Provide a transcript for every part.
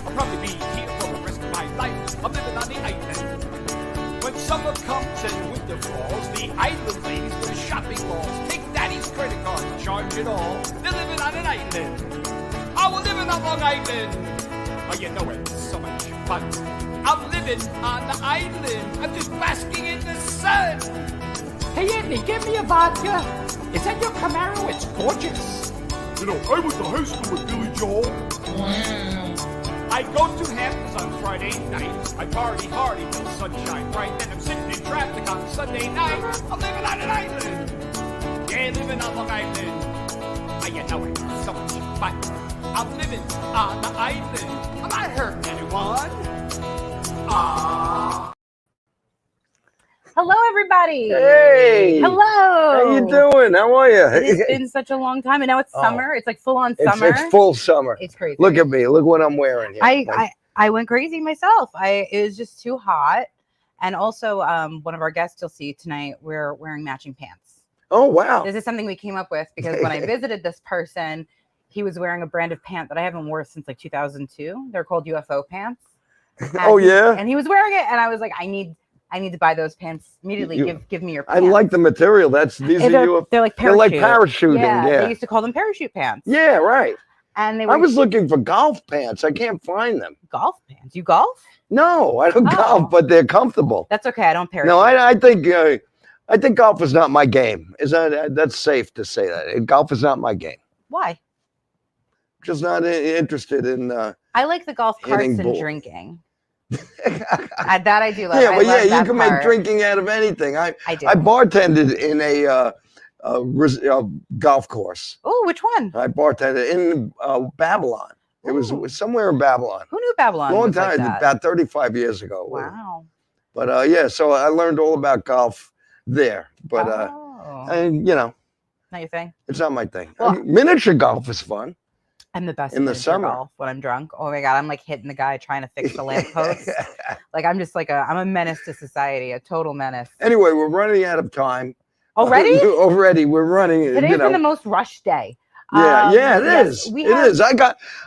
I'll probably be here for the rest of my life. I'm living on the island. When summer comes and winter falls, the island ladies go to shopping malls. Take daddy's credit card and charge it all. They're living on an island. Oh, we're living on Long Island. Oh, you know it's so much fun. I'm living on the island. I'm just basking in the sun. Hey, Anthony, give me a vodka. Is that your Camaro? It's gorgeous. You know, I went to high school with Billy Joel. I go to Hamptons on Friday night. I party hard till sunshine bright. Then I'm sitting in traffic on Sunday night. I'm living on an island. Yeah, living on Long Island. Oh, you know it's so much fun. I'm living on the island. I'm not hurting anyone. Ah. Hello, everybody. Hey. Hello. How you doing? How are you? It's been such a long time, and now it's summer. It's like full on summer. It's full summer. It's crazy. Look at me. Look what I'm wearing here. I went crazy myself. It was just too hot, and also one of our guests you'll see tonight. We're wearing matching pants. Oh wow! This is something we came up with because when I visited this person, he was wearing a brand of pant that I haven't worn since like 2002. They're called UFO pants. Oh yeah. And he was wearing it, and I was like, I need to buy those pants immediately. Give me your pants. I like the material. They're like parachuting. Yeah. They used to call them parachute pants. Yeah, right. And they were I was looking for golf pants. I can't find them. Golf pants? You golf? No, I don't golf, but they're comfortable. That's okay. I don't parachute. No, I think golf is not my game. That's safe to say that. Golf is not my game. Why? Just not interested in. I like the golf carts and drinking. That I do love. Yeah, but you can make drinking out of anything. I do. I bartended in a golf course. Oh, which one? I bartended in Babylon. It was somewhere in Babylon. Who knew Babylon? Long time, about 35 years ago. Wow. But yeah, so I learned all about golf there. But and not your thing. It's not my thing. Well, miniature golf is fun. I'm the best in the summer golf when I'm drunk. Oh my god, I'm like hitting the guy trying to fix the lamppost. Like I'm just like I'm a menace to society, a total menace. Anyway, we're running out of time. Already? Already, we're running. Today's been the most rushed day. Yeah, it is. It is.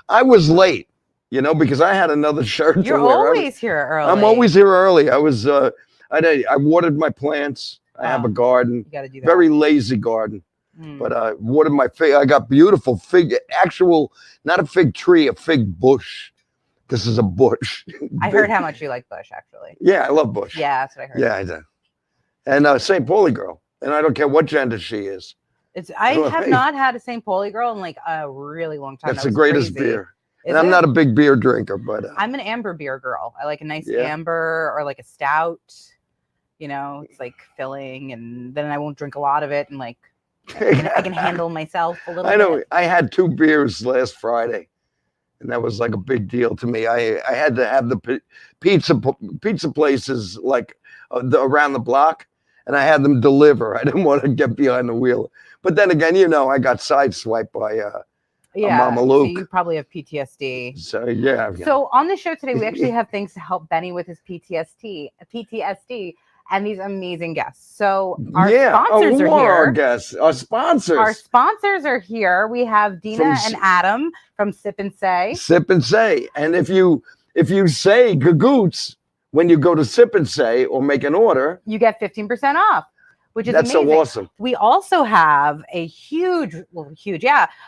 I was late, because I had another shirt. You're always here early. I'm always here early. I was. I watered my plants. I have a garden. You gotta do that. Very lazy garden. But I watered my fig. I got beautiful fig, not a fig tree, a fig bush. This is a bush. I heard how much you like bush, actually. Yeah, I love bush. Yeah, that's what I heard. Yeah, I do. And St. Pauli girl. And I don't care what gender she is. I have not had a St. Pauli girl in like a really long time. That's the greatest beer. And I'm not a big beer drinker, but I'm an amber beer girl. I like a nice amber or like a stout. It's like filling, and then I won't drink a lot of it, and like I can handle myself a little bit. I know. I had 2 beers last Friday, and that was like a big deal to me. I had to have the pizza places like around the block, and I had them deliver. I didn't want to get behind the wheel. But then again, I got sideswiped by Mama Luke. So you probably have PTSD. So yeah. So on the show today, we actually have things to help Benny with his PTSD. And these amazing guests. So our sponsors are here. Our guests, our sponsors. Our sponsors are here. We have Dina and Adam from Sip and Say. Sip and Say. And if you say Gagootz when you go to Sip and Say or make an order, you get 15% off, which is amazing. So awesome. We also have a huge,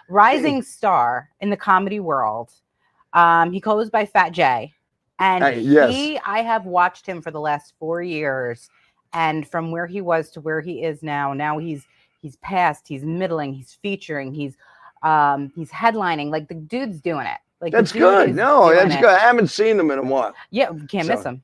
rising star in the comedy world. He goes by Fat J. And I have watched him for the last 4 years, and from where he was to where he is now he's past, he's middling, he's featuring, he's headlining. Like the dude's doing it. Like that's good. No, that's good. I haven't seen him in a while. Yeah, you can't miss him.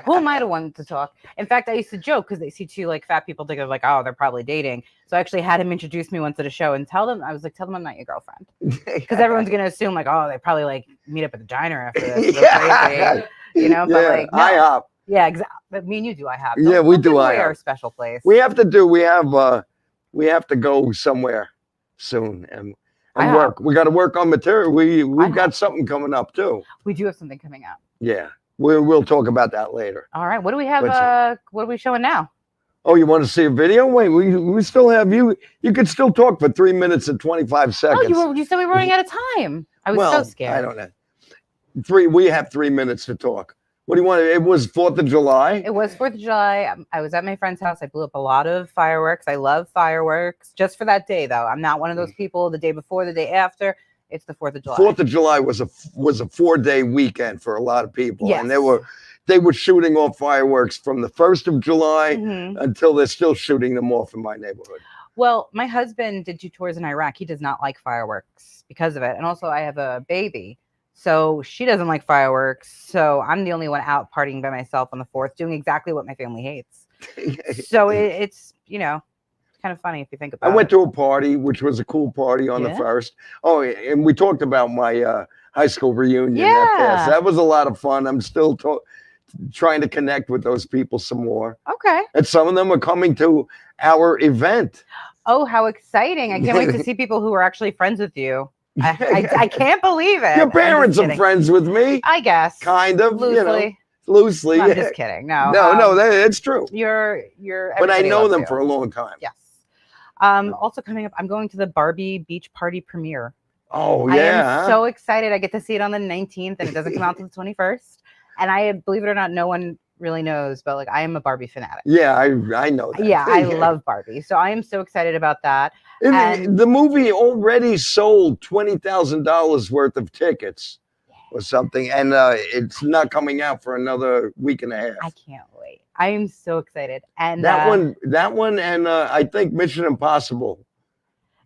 Who am I to want to talk? In fact, I used to joke because they see 2 like fat people think of like, oh, they're probably dating. So I actually had him introduce me once at a show and tell them I'm not your girlfriend, because everyone's gonna assume like, oh, they probably like meet up at the diner after this. Crazy, But like, no. IHOP. Yeah, exactly. But me and you do IHOP. Yeah, we do IHOP. Our special place. We have to go somewhere soon and work. We got to work on material. We've got something coming up too. We do have something coming up. Yeah. We'll talk about that later. All right. What do we have? What are we showing now? Oh, you want to see a video? Wait, we still have you. You could still talk for 3 minutes and 25 seconds. Oh, you said we were running out of time. I was so scared. I don't know. We have 3 minutes to talk. What do you want? It was 4th of July. It was 4th of July. I was at my friend's house. I blew up a lot of fireworks. I love fireworks. Just for that day, though. I'm not one of those people the day before, the day after. It's the 4th of July. 4th of July was a 4-day weekend for a lot of people. Yes. And they were shooting off fireworks from the 1st of July until they're still shooting them off in my neighborhood. Well, my husband did 2 tours in Iraq. He does not like fireworks because of it. And also I have a baby. So she doesn't like fireworks. So I'm the only one out partying by myself on the 4th, doing exactly what my family hates. So it's, kind of funny if you think about it. I went to a party, which was a cool party on the 1st. Oh, and we talked about my high school reunion. Yeah. That was a lot of fun. I'm still trying to connect with those people some more. Okay. And some of them are coming to our event. Oh, how exciting. I can't wait to see people who are actually friends with you. I can't believe it. Your parents are friends with me. I guess. Kind of. Loosely. Loosely. I'm just kidding. No. No, it's true. You're. But I know them for a long time. Yes. Also coming up, I'm going to the Barbie Beach Party premiere. Oh, yeah. I am so excited. I get to see it on the 19th and it doesn't come out until the 21st. And I, believe it or not, no one really knows, but I am a Barbie fanatic. Yeah, I know that. Yeah, I love Barbie. So I am so excited about that. And the movie already sold $20,000 worth of tickets or something. And it's not coming out for another week and a half. I can't wait. I am so excited. And that one, and I think Mission Impossible.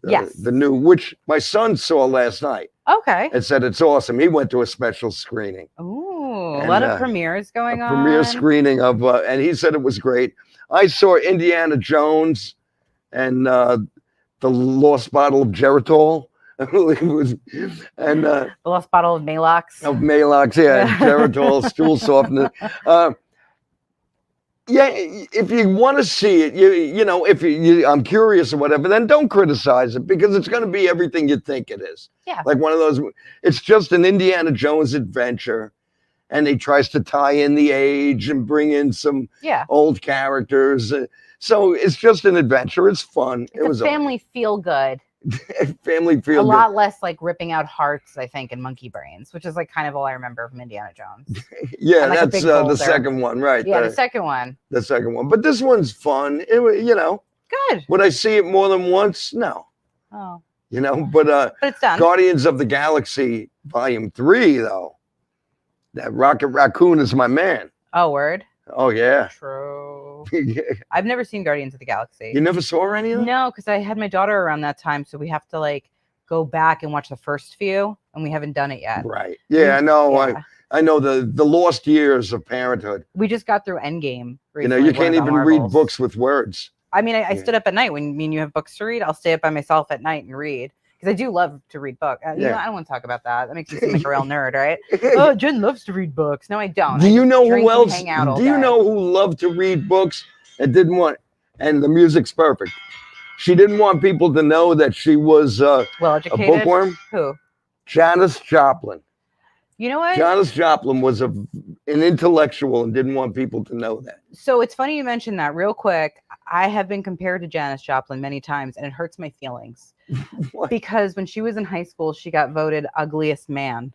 Yes. The new, which my son saw last night. Okay. And said it's awesome. He went to a special screening. Ooh, a lot of premieres going on. Premiere screening of, and he said it was great. I saw Indiana Jones and the Lost Bottle of Geritol. The Lost Bottle of Maalox. Of Maalox, yeah. Geritol, stool softener. Yeah, if you want to see it, if I'm curious or whatever, then don't criticize it because it's going to be everything you think it is. Yeah. Like one of those, it's just an Indiana Jones adventure, and he tries to tie in the age and bring in some old characters. So it's just an adventure. It's fun. It was a family feel good. Family feel a good. lot less ripping out hearts, I think, and monkey brains, which is kind of all I remember from Indiana Jones. Yeah, that's the second one, right? Yeah, the second one. The second one, but this one's fun. Good. Would I see it more than once? No. Oh. But it's done. Guardians of the Galaxy Volume 3, though. That Rocket Raccoon is my man. Oh, word. Oh yeah. True. I've never seen Guardians of the Galaxy. You never saw any of them? No, because I had my daughter around that time, so we have to go back and watch the first few, and we haven't done it yet. Right. Yeah, I know. Yeah. I know the lost years of parenthood. We just got through Endgame. Recently, you can't even read books with words. I mean, I stood up at night. When you have books to read, I'll stay up by myself at night and read. Because I do love to read books. I don't want to talk about that. That makes me seem like a real nerd, right? Oh, Jen loves to read books. No, I don't. Do you know who else? Do you know who loved to read books and didn't want? And the music's perfect. She didn't want people to know that she was a bookworm. Who? Janis Joplin. You know what? Janis Joplin was an intellectual and didn't want people to know that. So it's funny you mentioned that. Real quick, I have been compared to Janis Joplin many times, and it hurts my feelings. Because when she was in high school, she got voted ugliest man.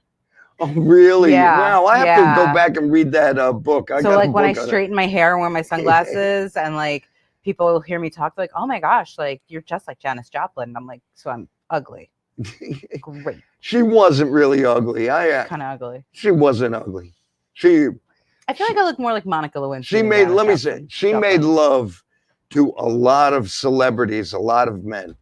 Oh, really? Yeah. Wow. I have to go back and read that book. When I straighten my hair and wear my sunglasses and people will hear me talk, they're oh my gosh, you're just like Janis Joplin. And I'm so I'm ugly. Great. She wasn't really ugly. Kind of ugly. She wasn't ugly. I feel like I look more like Monica Lewinsky. She made love to a lot of celebrities, a lot of men.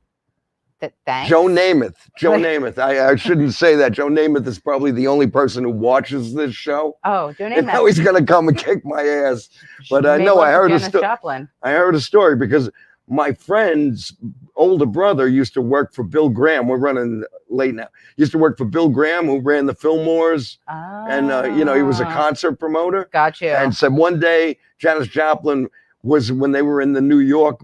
Thanks. Joe Namath. I shouldn't say that. Joe Namath is probably the only person who watches this show. Oh, Joe Namath. And now he's going to come and kick my ass. But no, I heard a story. I heard a story because my friend's older brother used to work for Bill Graham. We're running late now. Used to work for Bill Graham, who ran the Fillmores. Oh. And, he was a concert promoter. Got you. And said one day, Janis Joplin was, when they were in the New York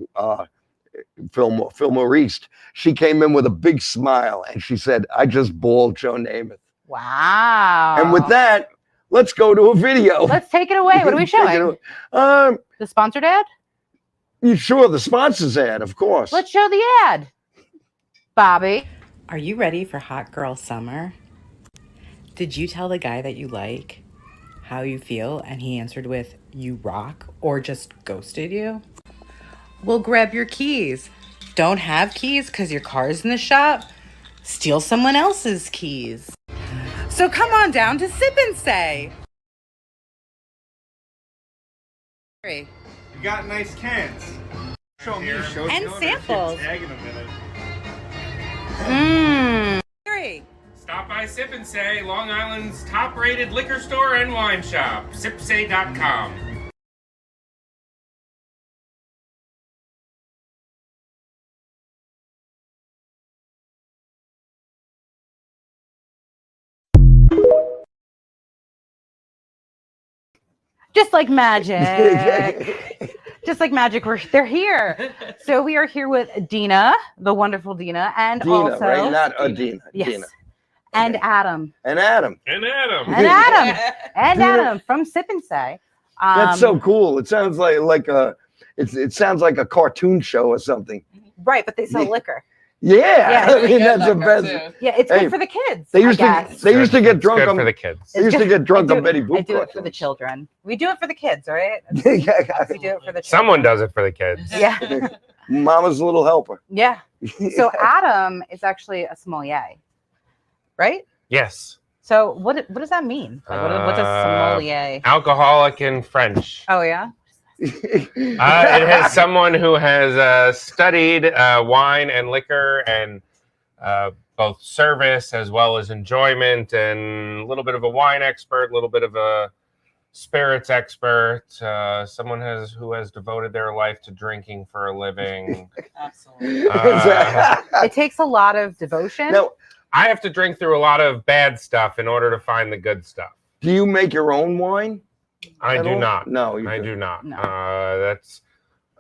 Fillmore East, she came in with a big smile and she said, I just bawled Joe Namath. Wow. And with that, let's go to a video. Let's take it away. What are we showing? The sponsored ad? You sure? The sponsor's ad, of course. Let's show the ad. Bobby. Are you ready for hot girl summer? Did you tell the guy that you like how you feel and he answered with, you rock, or just ghosted you? Well, grab your keys. Don't have keys because your car's in the shop? Steal someone else's keys. So come on down to Sip and Say. You got nice cans. Show me. Show And samples. Tag in a minute. Stop by Sip and Say, Long Island's top-rated liquor store and wine shop. SipSay.com. Just like magic. Just like magic, they're here. So we are here with Dina, the wonderful Dina, and Dina, also right? Not Adina. yes, Dina. and Adam, And Adam. And Adam. and Adam, and Adam from Sip and Say. That's so cool. It sounds like a it sounds like a cartoon show or something. Right, but they sell liquor. Yeah, I mean that's the best. Yeah, it's good for the kids. They used to get drunk Good on for the kids. They used to get drunk on Betty Boop. I do it for the children. We do it for the kids, all right? We do it for the children. Someone does it for the kids. Yeah. Mama's little helper. Yeah. So Adam is actually a sommelier, right? Yes. So what does that mean? Like, what does sommelier? Alcoholic in French. Oh yeah. It has someone who has studied wine and liquor and both service as well as enjoyment, and a little bit of a wine expert, a little bit of a spirits expert. Someone who has devoted their life to drinking for a living. Absolutely. It takes a lot of devotion. Now, I have to drink through a lot of bad stuff in order to find the good stuff. do you make your own wine? I do not. No, I do not. No. That's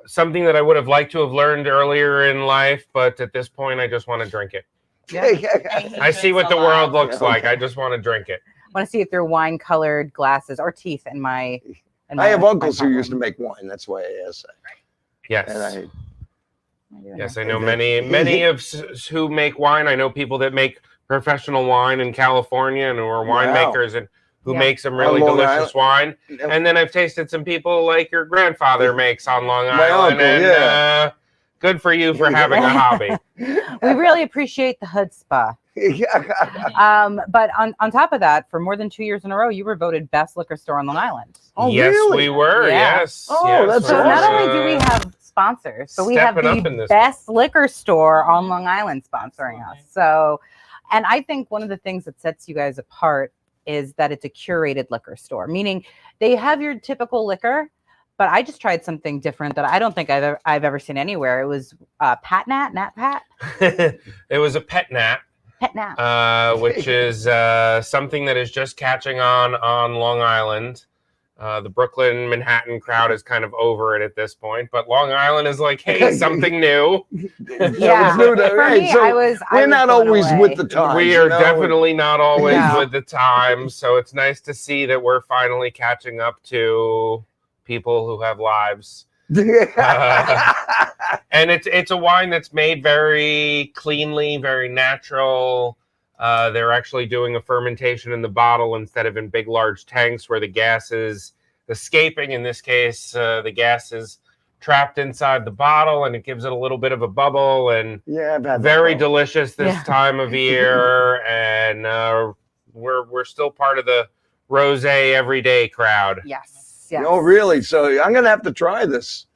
something that I would have liked to have learned earlier in life, but at this point, I just want to drink it. I see what the world looks like. I just want to drink it. I want to see it through wine-colored glasses or teeth in my. I have uncles who used to make wine. That's why I asked that. Yes. And Yes, I know many of who make wine. I know people that make professional wine in California and who are winemakers and who make some really delicious wine. And then I've tasted some people like your grandfather makes on Long Island. And good for you for having a hobby. We really appreciate the chutzpah. But on top of that, for more than 2 years in a row, you were voted best liquor store on Long Island. Oh, yes, really? we were. Yeah. Yes. Oh, yes, that's So awesome. not only do we have sponsors, but we have the best liquor store on Long Island sponsoring us. So, and I think one of the things that sets you guys apart is that it's a curated liquor store, meaning they have your typical liquor, but I just tried something different that I don't think I've ever seen anywhere. It was Pat Nat Pat. It was a pet nat. Pet Nat. Which is something that is just catching on Long Island. The Brooklyn, Manhattan crowd is kind of over it at this point, but Long Island is like, hey, something new. Yeah, For me, so we're not always with the times. We are definitely not always with the times, so it's nice to see that we're finally catching up to people who have lives. And it's a wine that's made very cleanly, very natural. They're actually doing a fermentation in the bottle instead of in big, large tanks where the gas is escaping. In this case, the gas is trapped inside the bottle, and it gives it a little bit of a bubble. And very delicious this time of year. And we're still part of the rosé everyday crowd. Yes. Oh, really? So I'm gonna have to try this.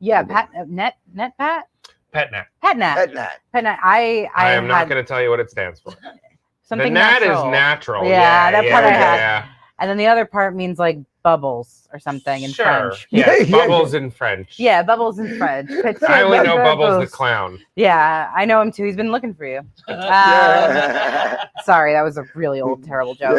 Yeah, Pat Net Pat. Pet Nat. Pet Nat. Pet Nat. Pet Nat. I am not going to tell you what it stands for. Something the Nat natural. is natural. Yeah, that part I had. Yeah. And then the other part means like bubbles or something in French. Yeah, bubbles in French. Yeah, bubbles in French. I only know Bubbles the clown. Yeah, I know him too. He's been looking for you. Sorry, that was a really old, terrible joke.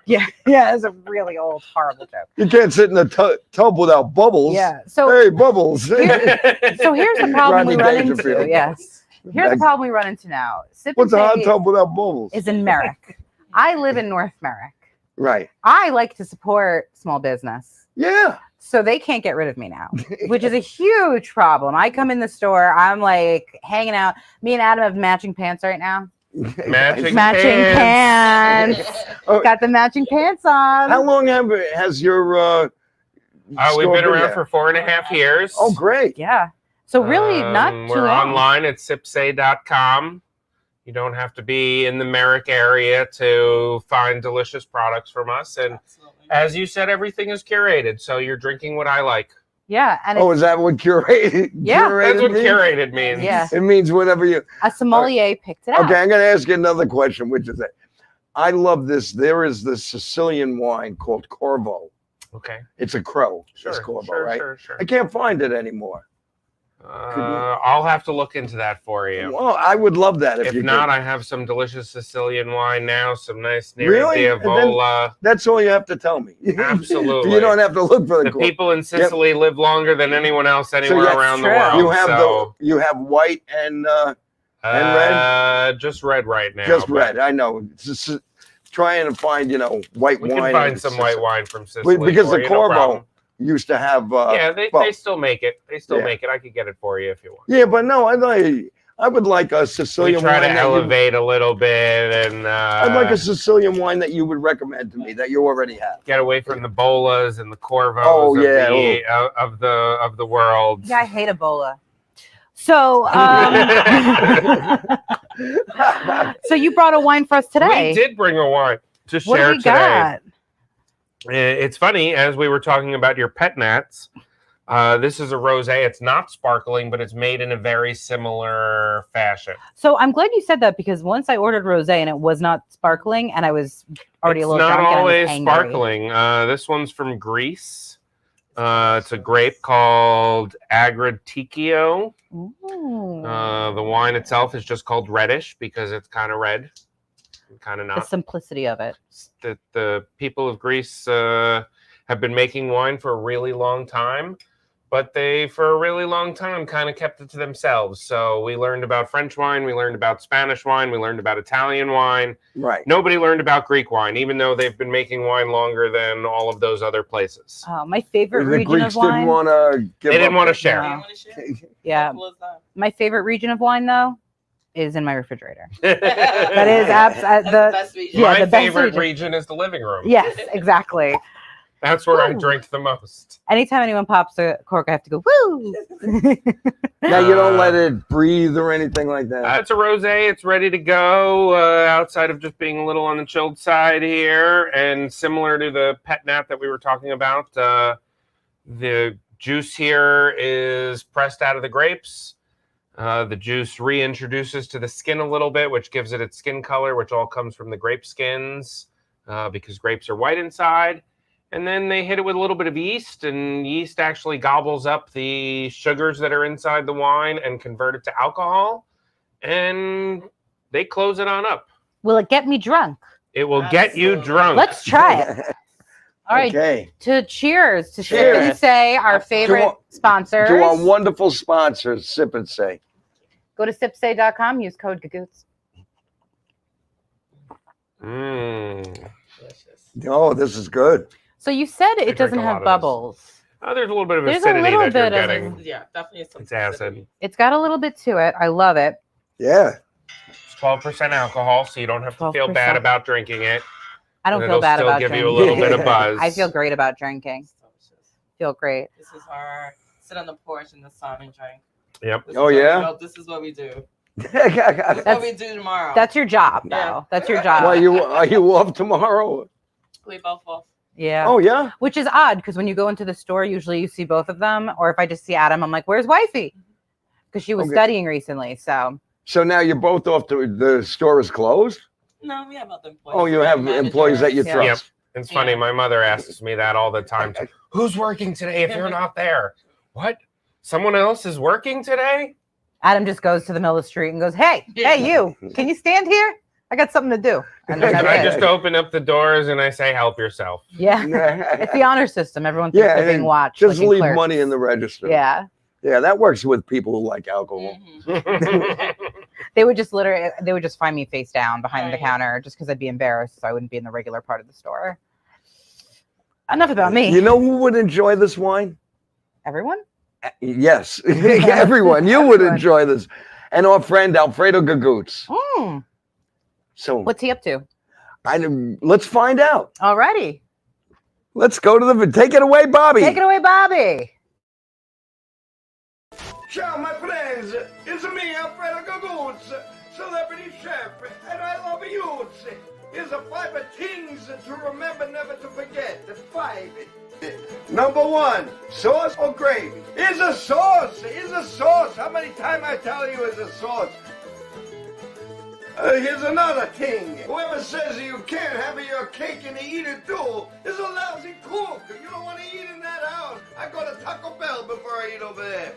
Yeah, it was a really old, horrible joke. You can't sit in the tub without bubbles. Yeah. So hey, bubbles. So here's the problem we run into. Yes. Here's the problem we run into now. What's a hot tub without bubbles? Is in Merrick. I live in North Merrick. Right. I like to support small business. Yeah. So they can't get rid of me now, which is a huge problem. I come in the store, I'm like hanging out. Me and Adam have matching pants right now. Matching pants. Oh. Got the matching pants on. How long has your we've been around there? for 4.5 years. Oh, great. Yeah. So really not too We're long. online at sipsay.com. You don't have to be in the Merrick area to find delicious products from us. And as you said, everything is curated. So you're drinking what I like. Yeah. And Is that what curated? Yeah. That's what means? curated means. Yeah. It means whatever you. A sommelier picked it out. Okay, I'm going to ask you another question, which is that I love this. There is this Sicilian wine called Corvo. Okay. It's a crow. Sure. It's Corvo, right? Sure. I can't find it anymore. I'll have to look into that for you. Well, I would love that if you not, could. I have some delicious Sicilian wine now, some nice Really? Nerediavola. That's all you have to tell me. Absolutely. You don't have to look for the people in Sicily live longer than anyone else anywhere around the world. You have white and red. Just red right now. Just red. I know. Just trying to find white we wine. We can find some white wine from Sicily because the Corvo no used to have. They still make it. They still make it. I could get it for you if you want. Yeah, but no, I would like a Sicilian wine. We try to elevate a little bit, and I'd like a Sicilian wine that you would recommend to me that you already have. Get away from the Bolas and the Corvos of the world. Yeah, I hate Ebola. So, so you brought a wine for us today. We did bring a wine to share what do we today. Got? It's funny, as we were talking about your pet nats, this is a rosé. It's not sparkling, but it's made in a very similar fashion. So I'm glad you said that because once I ordered rosé and it was not sparkling, and I was already a little drunk. It's not always and I was sparkling. This one's from Greece. It's a grape called Agriticchio. The wine itself is just called reddish because it's kind of red. Kind of not. The simplicity of it. The people of Greece have been making wine for a really long time, but they, for a really long time, kind of kept it to themselves. So we learned about French wine, we learned about Spanish wine, we learned about Italian wine. Right. Nobody learned about Greek wine, even though they've been making wine longer than all of those other places. My favorite region Greeks of wine. Didn't want to give they didn't want to share. No. Yeah. My favorite region of wine, though, is in my refrigerator. That is the best region. Yeah, my favorite region is the living room. Yes, exactly. That's where I drink the most. Anytime anyone pops a cork, I have to go, woo! Now you don't let it breathe or anything like that? It's a rosé. It's ready to go outside of just being a little on the chilled side here. And similar to the pet nat that we were talking about, the juice here is pressed out of the grapes. The juice reintroduces to the skin a little bit, which gives it its skin color, which all comes from the grape skins because grapes are white inside. And then they hit it with a little bit of yeast, and yeast actually gobbles up the sugars that are inside the wine and convert it to alcohol. And they close it on up. Will it get me drunk? It will get you drunk. Let's try it. All right. Okay. Cheers to Sip and Say, our favorite sponsors. To our wonderful sponsors, Sip and Say. Go to sipsay.com, use code Gagootz. Oh, this is good. So you said it doesn't have bubbles. There's a little bit of acidity that you're getting. Yeah, definitely. It's acid. It's got a little bit to it. I love it. Yeah. It's 12% alcohol, so you don't have to feel bad about drinking it. I don't feel bad about drinking. It'll still give you a little bit of buzz. I feel great about drinking. Feel great. This is our sit on the porch in the sun and drink. Yep. This is what we do. This is what we do tomorrow. That's your job, though. Yeah. That's your job. Well, are you off tomorrow? We both off. Yeah. Oh, yeah? Which is odd, because when you go into the store, usually you see both of them. Or if I just see Adam, I'm like, where's wifey? Because she was studying recently, so. So now you're both off the store is closed? No, we have other employees. Oh, you have employees that you trust. Yep. It's funny. My mother asks me that all the time. Who's working today if you're not there? What? Someone else is working today? Adam just goes to the middle of the street and goes, hey, you, can you stand here? I got something to do. And I just open up the doors and I say, help yourself. Yeah. It's the honor system. Everyone thinks they're being watched. Just like leave Clerks. money in the register. Yeah. Yeah, that works with people who like alcohol. They would just find me face down behind the counter just because I'd be embarrassed, so I wouldn't be in the regular part of the store. Enough about me. You know who would enjoy this wine? Everyone? Yes, everyone. You would enjoy this. And our friend Alfredo Gagootz. So What's he up to? Let's find out. Alrighty. Let's go to the. Take it away, Bobby. Take it away, Bobby. Ciao, my friends. It's me, Alfredo Gagootz, celebrity chef, and I love you. Here's a 5 things to remember, never to forget. The 5. Number 1, sauce or gravy? Here's a sauce. Here's a sauce. How many times I tell you it's a sauce? Here's another thing. Whoever says you can't have your cake and eat it too is a lousy cook. You don't want to eat in that house. I go to Taco Bell before I eat over there.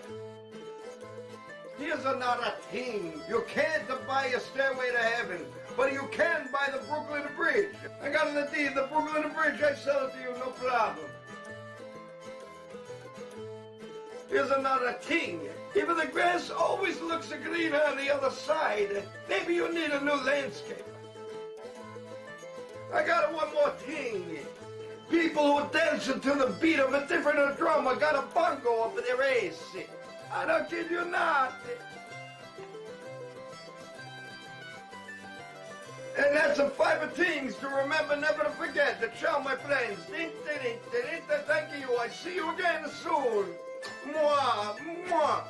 Here's another thing. You can't buy a stairway to heaven, but you can buy the Brooklyn Bridge. I got the deed, the Brooklyn Bridge. I sell it to you, no problem. Here's another thing. If the grass always looks greener on the other side, maybe you need a new landscape. I got one more thing. People who dance to the beat of a different drummer got a bongo up their ass. I don't kid you not. And that's the 5 things to remember, never to forget. Ciao, my friends. Thank you. I see you again soon. Mwah, mwah.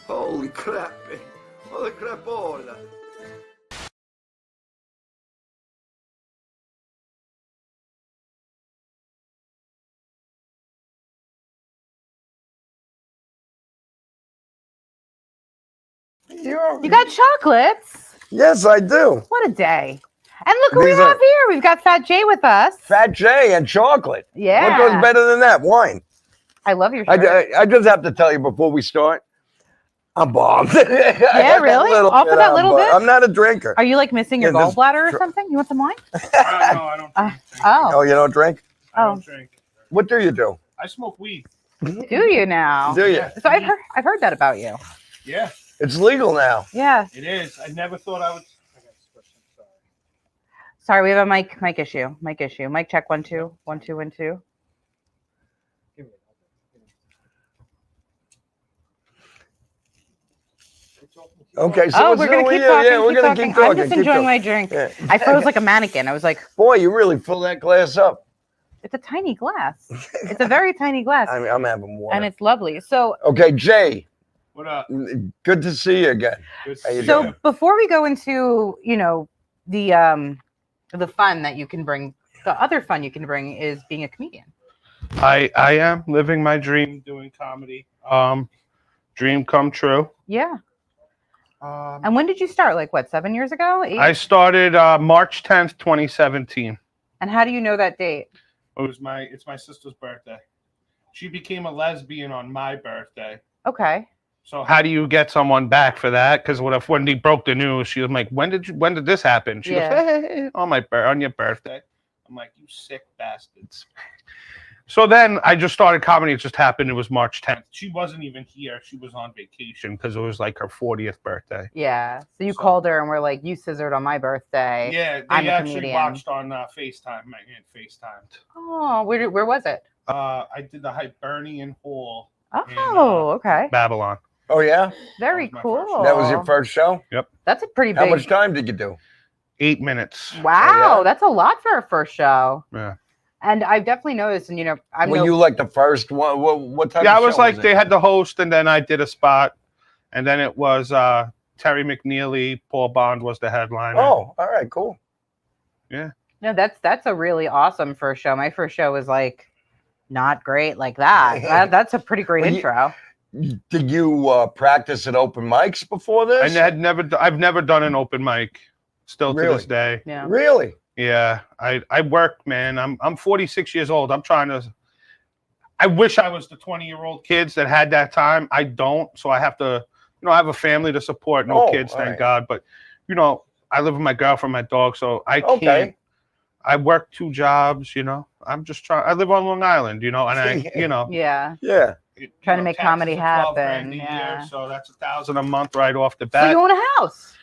Holy crap. Holy crapola. You got chocolates? Yes, I do. What a day. And look who we These have here. We've got Fat Jay with us. Fat Jay and chocolate. Yeah. What goes better than that? Wine. I love your shirt. I just have to tell you before we start, I'm bombed. Yeah, really? Off of that little bit? I'm not a drinker. Are you like missing your Yeah, this- gallbladder or something? You want some wine? No, I don't drink. Oh, you don't drink? I don't drink. What do you do? I smoke weed. Do you now? Do you? So I've heard that about you. Yeah, It's legal now. Yeah. it is. I never thought I would. Sorry, we have a mic issue. Mic issue. Mic check 1 2 1 2 1 2. Okay, so Oh, what's we're gonna going keep on? talking. Yeah, we're keep gonna talking. keep talking. I'm just keep enjoying talking. my drink. Yeah. I froze like a mannequin. I was like, Boy, you really fill that glass up. it's a tiny glass. It's a very tiny glass, I'm having water. and it's lovely. So, Okay, Jay, What up? good to see you again. Good How you to so see you. before we go into the fun that you can bring, the other fun you can bring is being a comedian. I am living my dream doing comedy. Dream come true. Yeah. And when did you start? Like what? 7 years ago? 8? I started March 10th, 2017. And how do you know that date? It's my sister's birthday. She became a lesbian on my birthday. Okay. So how do you get someone back for that? Because what if when they broke the news, she was like, "When did this happen?" She Yeah. goes, "Hey, on your birthday." I'm like, "You sick bastards." So then I just started comedy. It just happened. It was March 10th. She wasn't even here. She was on vacation because it was like her 40th birthday. Yeah. So you called her and were like, "You scissored on my birthday." Yeah, I'm they a actually comedian. watched on FaceTime. My aunt FaceTimed. Oh, where was it? I did the Hibernian Hall Oh, okay. Babylon. Oh, yeah? Very That was my cool. first That was your first show? That's a pretty How big. much time did you do? 8 minutes. Wow, yeah? that's a lot for a first show. Yeah. And I've definitely noticed, and I'm Were you like the first one? What type Yeah, of I was show like was they it? had the host, and then I did a spot, and then it was Terry McNeely, Paul Bond was the headliner. Oh, all right, cool. No, that's a really awesome first show. My first show was like not great like that. That's a pretty great Well, intro. Did you practice at open mics before this? I've never done an open mic, still to Really? this day. Yeah. Really? Yeah, I work, man. I'm 46 years old. I wish I was the 20-year-old kids that had that time. I don't, so I have to, I have a family to support. No Oh, kids, all thank right. God. But I live with my girlfriend, my dog, so I Okay. can't. I work 2 jobs. I'm just trying. I live on Long Island, and Yeah. Yeah. Trying to make comedy taxes are $12,000 happen, a yeah. year, so that's $1,000 a month right off the So bat. you own a house.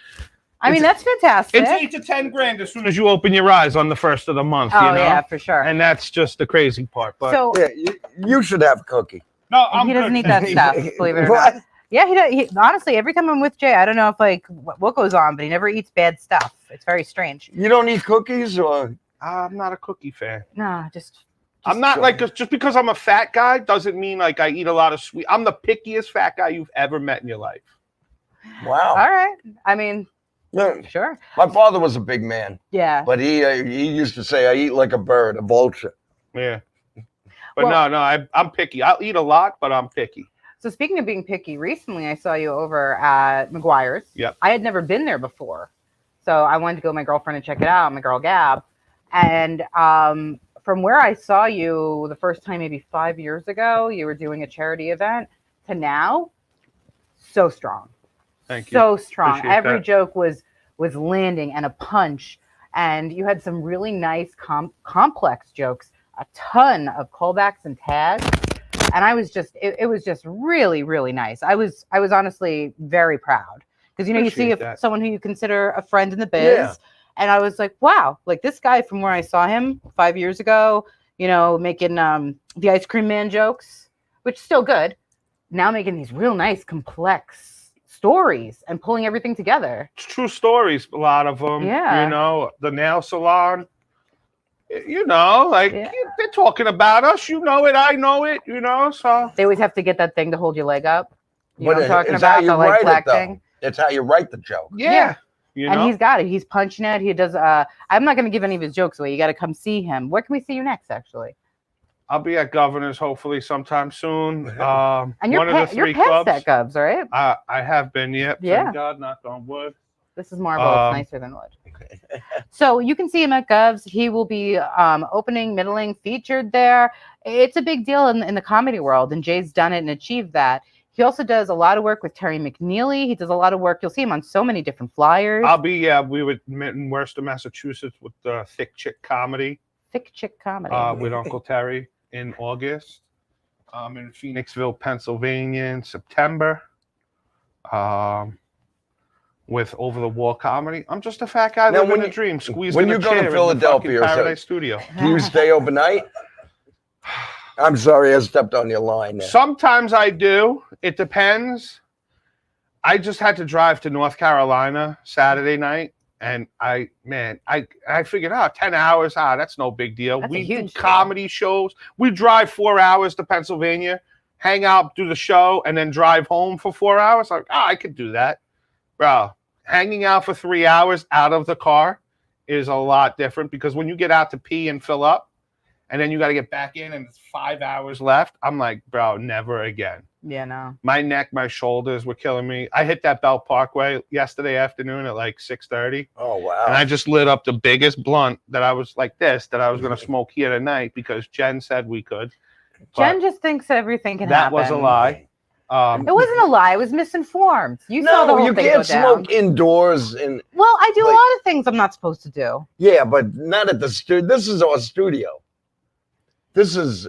I mean, that's fantastic. It's 8 to 10 grand as soon as you open your eyes on the first of the month. Oh, you know? yeah, for sure. And that's just the crazy part. But So Yeah, you should have a cookie. no, he doesn't good. need that stuff, believe it or What? not. Yeah, he honestly, every time I'm with Jay, I don't know if like what goes on, but he never eats bad stuff. It's very strange. You don't eat cookies, or I'm not a cookie fan. Nah, just I'm not like just because I'm a fat guy doesn't mean like I eat a lot of sweet. I'm the pickiest fat guy you've ever met in your life. wow. all right. I mean, No, sure. my father was a big man, Yeah. but he used to say, "I eat like a bird, a vulture." Yeah. But no, I'm picky. I'll eat a lot, but I'm picky. So speaking of being picky, recently I saw you over at McGuire's. Yep. I had never been there before. So I wanted to go with my girlfriend and check it out, my girl Gab. And from where I saw you the first time, maybe 5 years ago, you were doing a charity event, to now, so strong. Thank you. So strong. Appreciate Every that. joke was landing, and a punch. And you had some really nice complex jokes, a ton of callbacks and tags. And I was just, it was just really, really nice. I was honestly very proud because, you know, you see someone who you consider a friend in the biz. Yeah. And I was like, wow, like this guy from where I saw him 5 years ago, you know, making the ice cream man jokes, which is still good. Now making these real nice, complex stories and pulling everything together. It's true stories, a lot of them. Yeah. You know, the nail salon. You know, like Yeah. they're talking about us. You know it. I know it. You know, so They always have to get that thing to hold your leg up. You know But what I'm talking it's how about? you The like write black it, though. thing. It's how you write the joke. yeah. You And know, he's got it. He's punching it. He does. I'm not going to give any of his jokes away. You got to come see him. Where can we see you next, actually? I'll be at Governor's hopefully sometime soon. And you're, one of the you're three past clubs. that, Govs, right? I have been. Yep. Yeah. Thank God, knock on wood. This is marble. It's nicer than wood. So you can see him at Govs. He will be opening, middling, featured there. It's a big deal in the comedy world, and Jay's done it and achieved that. He also does a lot of work with Terry McNeely. He does a lot of work. You'll see him on so many different flyers. I'll be. We were in Worcester, Massachusetts, with Thick Chick Comedy. Thick Chick Comedy. With Uncle Terry in August. In Phoenixville, Pennsylvania in September. With Over the Wall Comedy. I'm just a fat guy living a dream. Squeezed when in you a go to chair in the Philadelphia fucking or Paradise Studio. Do you stay overnight? I'm sorry, I stepped on your line there. Sometimes I do. It depends. I just had to drive to North Carolina Saturday night, and I figured out 10 hours. That's no big deal. That's a We do huge comedy shows. We drive 4 hours to Pennsylvania, hang out, do the show, and then drive home for 4 hours. Like, I could do that. Bro, hanging out for 3 hours out of the car is a lot different because when you get out to pee and fill up, and then you got to get back in and it's 5 hours left, I'm like, bro, never again. Yeah, no. My neck, my shoulders were killing me. I hit that Belt Parkway yesterday afternoon at like 6:30. Oh, wow. And I just lit up the biggest blunt that I was like this, that I was going to smoke here tonight because Jen said we could. Jen just thinks everything can that happen. was a lie. It wasn't a lie. I was misinformed. You saw the No, whole you thing can't go down. smoke indoors. Well, I do a like- lot of things I'm not supposed to do. Yeah, but not at the studio. This is our studio. This is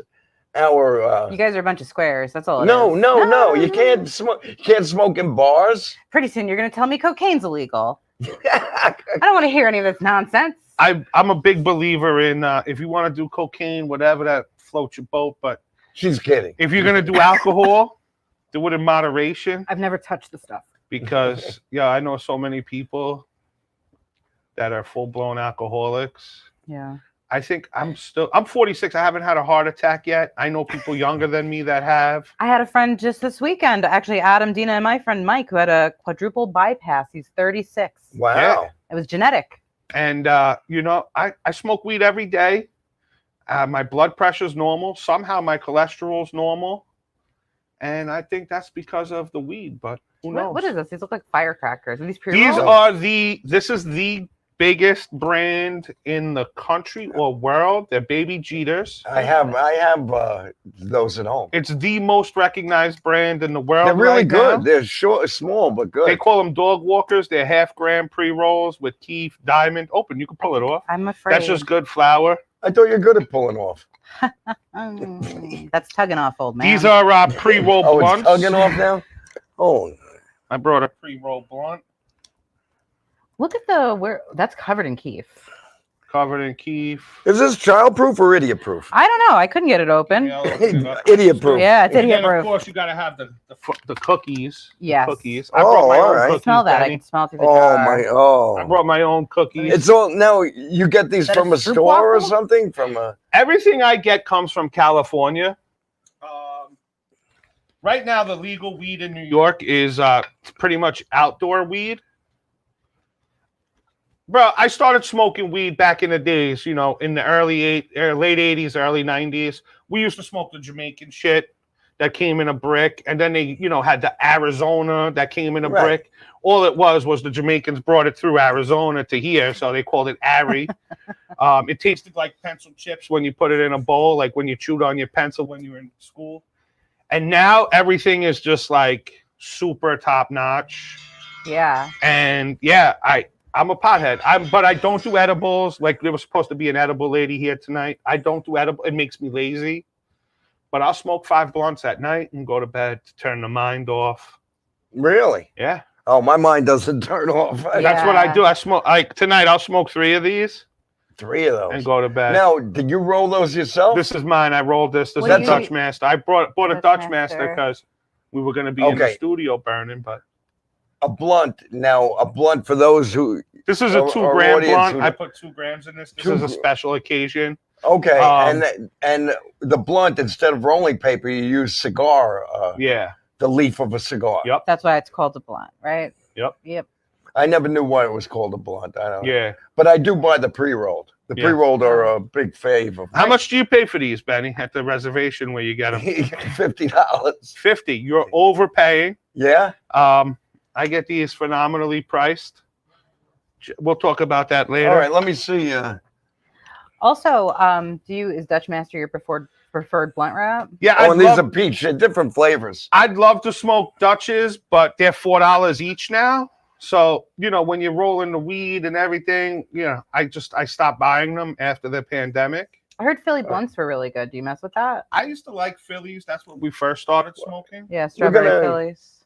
our. You guys are a bunch of squares. That's all. No. You can't smoke. You can't smoke in bars. Pretty soon you're going to tell me cocaine's illegal. I don't want to hear any of this nonsense. I'm a big believer in if you want to do cocaine, whatever, that floats your boat. But she's kidding. If you're going to do alcohol, do it in moderation. I've never touched the stuff. Because, I know so many people that are full-blown alcoholics. Yeah. I think I'm 46. I haven't had a heart attack yet. I know people younger than me that have. I had a friend just this weekend, actually, Adam, Dina, and my friend Mike, who had a quadruple bypass. He's 36. Wow. Yeah. It was genetic. And, I smoke weed every day. My blood pressure's normal. Somehow my cholesterol's normal. And I think that's because of the weed, but who knows? What is this? These look like firecrackers. Are these pre-rolls? This is the biggest brand in the country or world. They're Baby Jeters. I have those at home. It's the most recognized brand in the world. They're really right good. now. They're small, but good. They call them dog walkers. They're half-gram pre-rolls with Keef Diamond. Open, you can pull it off. I'm afraid. That's just good flour. I thought you're good at pulling off. That's tugging off, old man. These are pre-roll blunts. It's tugging off now? Oh. I brought a pre-roll blunt. Look at the where that's covered in keef. Covered in keef. Is this childproof or idiot-proof? I don't know. I couldn't get it open. Yeah, I'll open it up. Idiot-proof. Yeah, it's And then, idiot-proof. of course, you got to have the cookies. Yes. The cookies. Oh, I brought my all own right. cookies. Smell that. I Benny. can smell it through the Oh jar. my! Oh, I brought my own cookies. it's all now. You get these Is that from a a fruit store or waffle? something? From a Everything I get comes from California. Right now, the legal weed in New York is pretty much outdoor weed. Bro, I started smoking weed back in the days, in the late 80s, early 90s. We used to smoke the Jamaican shit that came in a brick. And then they, had the Arizona that came in a brick. All it was the Jamaicans brought it through Arizona to here. So they called it Ari. It tasted like pencil chips when you put it in a bowl, like when you chewed on your pencil when you were in school. And now everything is just like super top notch. Yeah. And yeah, I'm a pothead. But I don't do edibles. Like there was supposed to be an edible lady here tonight. I don't do edible. It makes me lazy. But I'll smoke 5 blunts at night and go to bed to turn the mind off. Really? Yeah. Oh, my mind doesn't turn off. That's what I do. I smoke tonight. I'll smoke 3 of these. 3 of those. And go to bed. Now, did you roll those yourself? This is mine. I rolled this. This is What a do you- Dutch Master. I bought a Dutch Dutch Master. Master because we were going to be in the Okay. studio burning. But A blunt. Now, a blunt for those who. this is a Our 2-gram audience blunt. who- I put 2 grams in this. This 2 is a special occasion. Okay, Um, and the blunt, instead of rolling paper, you use cigar. Yeah. The leaf of a cigar. Yep. That's why it's called a blunt, right? Yep. Yep. I never knew why it was called a blunt. I don't know. Yeah. But I do buy the pre-rolled. The Yeah. pre-rolled are a big fave of How much do you pay for these, Benny, at the reservation where you get them? $50. 50. You're overpaying. Yeah. I get these phenomenally priced. We'll talk about that later. All right. Let me see. Also, is Dutch Master your preferred blunt wrap? Yeah, Oh, and these are peach, different flavors. I'd love to smoke Dutches, but they're $4 each now. So, when you're rolling the weed and everything, I stopped buying them after the pandemic. I heard Philly blunts were really good. Do you mess with that? I used to like Phillies. That's when we first started smoking. Yeah, strawberry gonna- Phillies.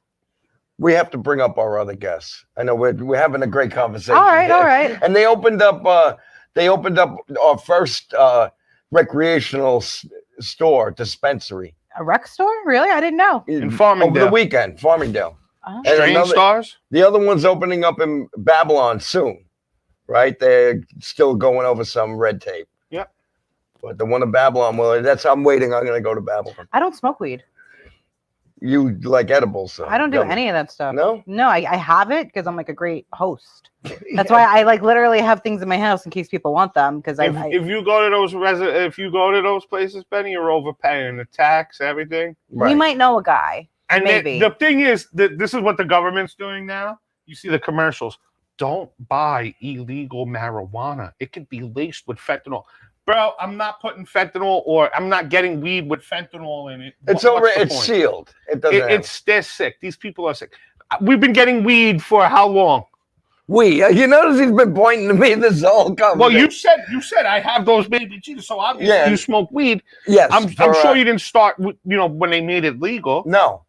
We have to bring up our other guests. I know we're having a great conversation. All right, here. all right. And they opened up our first recreational store dispensary A rec store? Really? I didn't know. In over Farmingdale. the weekend, Farmingdale. Oh. And Strange another- Stars? The other one's opening up in Babylon soon, right? They're still going over some red tape. Yep. But the one in Babylon, well, I'm waiting. I'm going to go to Babylon. I don't smoke weed. You like edibles, so I don't do any of that stuff. No? No, I have it because I'm like a great host. That's why I like literally have things in my house in case people want them because If you go to those places, Benny, you're overpaying the tax, everything. Right. we might know a guy. And Maybe. the thing is that this is what the government's doing now. You see the commercials. Don't buy illegal marijuana. It could be laced with fentanyl. Bro, I'm not putting fentanyl or I'm not getting weed with fentanyl in it. It's What's over. the It's point? sealed. It doesn't. They're sick. These people are sick. We've been getting weed for how long? You notice he's been pointing to me this whole conversation. Well, you said I have those baby Jesus, so obviously Yeah. you smoke weed. Yes. I'm for, sure you didn't start, when they made it legal. No,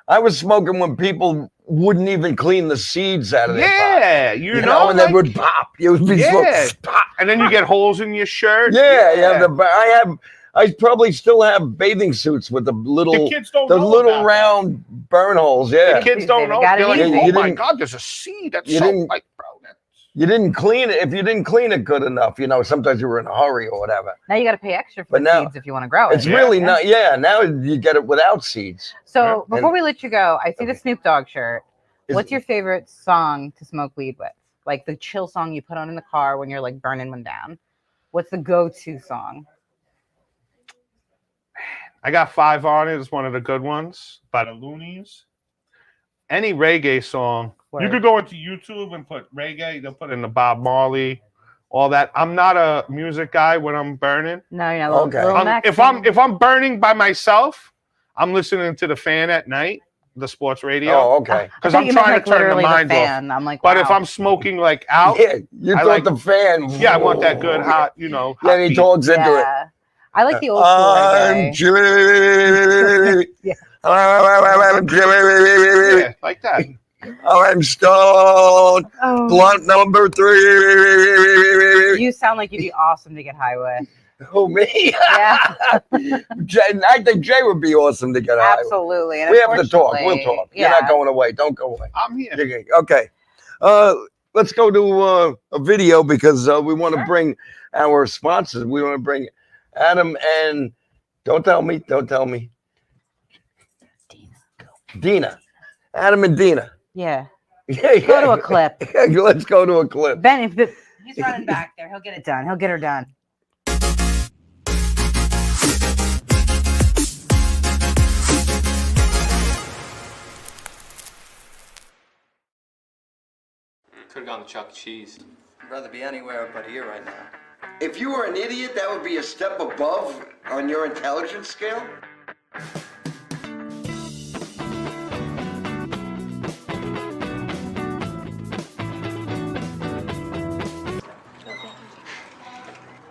I was smoking when people wouldn't even clean the seeds out of their pot. Yeah, You know, and they would pop. You would be Yeah. pop. And then you get holes in your shirt. Yeah. I probably still have bathing suits with the little, The kids don't the know little about round burn holes. Yeah. The kids don't know. got it They're like, easy. You oh my didn't- God, there's a seed. That's you so didn't- like, bro. You didn't clean it. If you didn't clean it good enough, sometimes you were in a hurry or whatever. Now you got to pay extra for But the now- seeds if you want to grow it. It's really not. Yeah. Now you get it without seeds. So Yeah. before we let you go, I see the Snoop Dogg shirt. Is- What's your favorite song to smoke weed with? Like the chill song you put on in the car when you're like burning one down. What's the go-to song? I got 5 on it. It's one of the good ones by the Loonies. Any reggae song. You Word. could go into YouTube and put reggae. They'll put in the Bob Marley, all that. I'm not a music guy when I'm burning. No, you're not. Okay. Lil Max If I'm burning by myself, I'm listening to the fan at night, the sports radio. Oh, okay. Because I thought I'm you meant, trying like, to turn the literally mind off. fan. I'm like, But if wow. I'm smoking like out, Yeah. You I thought like- the fan. yeah, I want that good hot, hot Then he beat. talks into it. Yeah. I like the old school I'm reggae. Jimmy. Yeah. I'm Jimmy. Yeah, like that. I'm stoned. Oh. Blunt number 3. You sound like you'd be awesome to get high with. Who, me? Yeah. I think Jay would be awesome to get high with. Absolutely. And We have to talk. We'll talk. Yeah. You're not going away. Don't go away. I'm here. Okay. Let's go to a video because we want to bring our sponsors. We want to bring Adam and don't tell me. Dina. Adam and Dina. Yeah. Yeah. Go to a clip. Let's go to a clip. Ben, he's running back there. He'll get it done. He'll get her done. Could have gone to Chuck E. Cheese. I'd rather be anywhere but here right now. If you were an idiot, that would be a step above on your intelligence scale.